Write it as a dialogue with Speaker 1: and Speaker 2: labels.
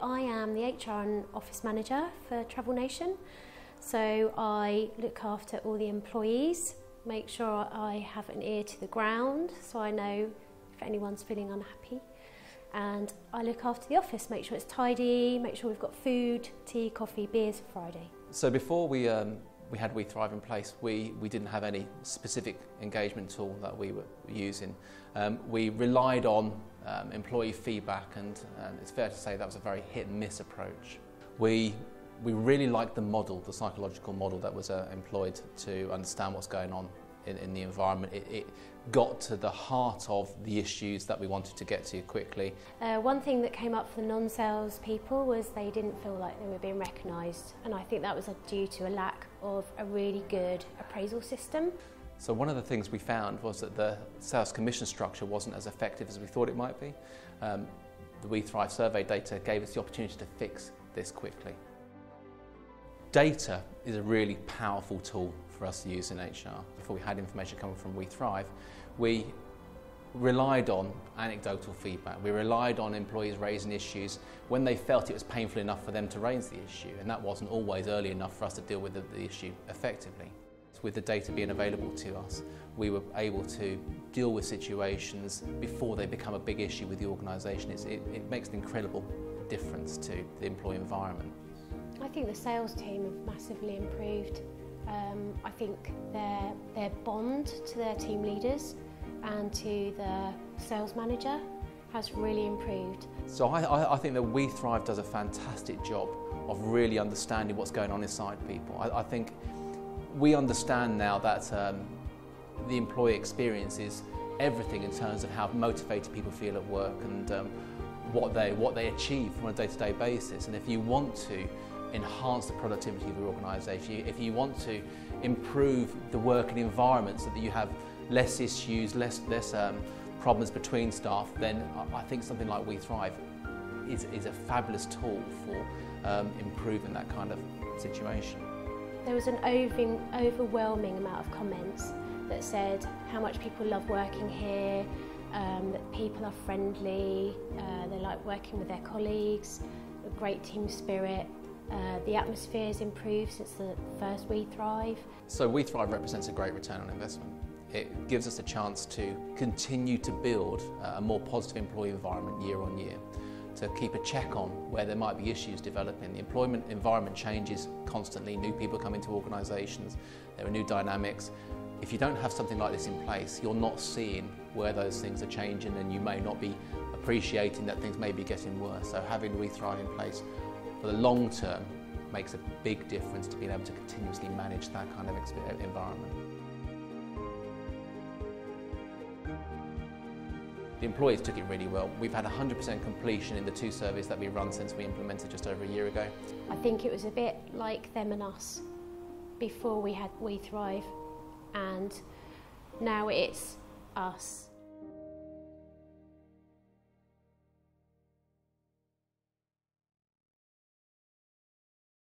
Speaker 1: I am the HR and office manager for Travel Nation, so I look after all the employees, make sure I have an ear to the ground so I know if anyone's feeling unhappy, and I look after the office, make sure it's tidy, make sure we've got food, tea, coffee, beers for Friday.
Speaker 2: So before we had We Thrive in place, we didn't have any specific engagement tool that we were using. We relied on employee feedback, and it's fair to say that was a very hit and miss approach. We really liked the model, the psychological model that was employed to understand what's going on in the environment. It got to the heart of the issues that we wanted to get to quickly.
Speaker 1: One thing that came up for the non-sales people was they didn't feel like they were being recognised, and I think that was due to a lack of a really good appraisal system.
Speaker 2: So one of the things we found was that the sales commission structure wasn't as effective as we thought it might be. The We Thrive survey data gave us the opportunity to fix this quickly. Data is a really powerful tool for us to use in HR. Before we had information coming from We Thrive, we relied on anecdotal feedback. We relied on employees raising issues when they felt it was painful enough for them to raise the issue, and that wasn't always early enough for us to deal with the issue effectively. With the data being available to us, we were able to deal with situations before they become a big issue with the organisation. It makes an incredible difference to the employee environment.
Speaker 1: I think the sales team have massively improved. I think their bond to their team leaders and to the sales manager has really improved.
Speaker 2: So I think that We Thrive does a fantastic job of really understanding what's going on inside people. I think we understand now that the employee experience is everything in terms of how motivated people feel at work and what they achieve on a day-to-day basis. And if you want to enhance the productivity of your organisation, if you want to improve the working environment so that you have less issues, less problems between staff, then I think something like We Thrive is a fabulous tool for improving that kind of situation.
Speaker 1: There was an overwhelming amount of comments that said how much people love working here, that people are friendly, they like working with their colleagues, a great team spirit. The atmosphere has improved since the first We Thrive.
Speaker 2: So We Thrive represents a great return on investment. It gives us a chance to continue to build a more positive employee environment year on year, to keep a check on where there might be issues developing. The employment environment changes constantly, new people come into organisations, there are new dynamics. If you don't have something like this in place, you're not seeing where those things are changing, and you may not be appreciating that things may be getting worse. So having We Thrive in place for the long term makes a big difference to being able to continuously manage that kind of environment. The employees took it really well. We've had 100% completion in the 2 surveys that we run since we implemented just over a year ago.
Speaker 1: I think it was a bit like them and us before we had We Thrive, and now it's us.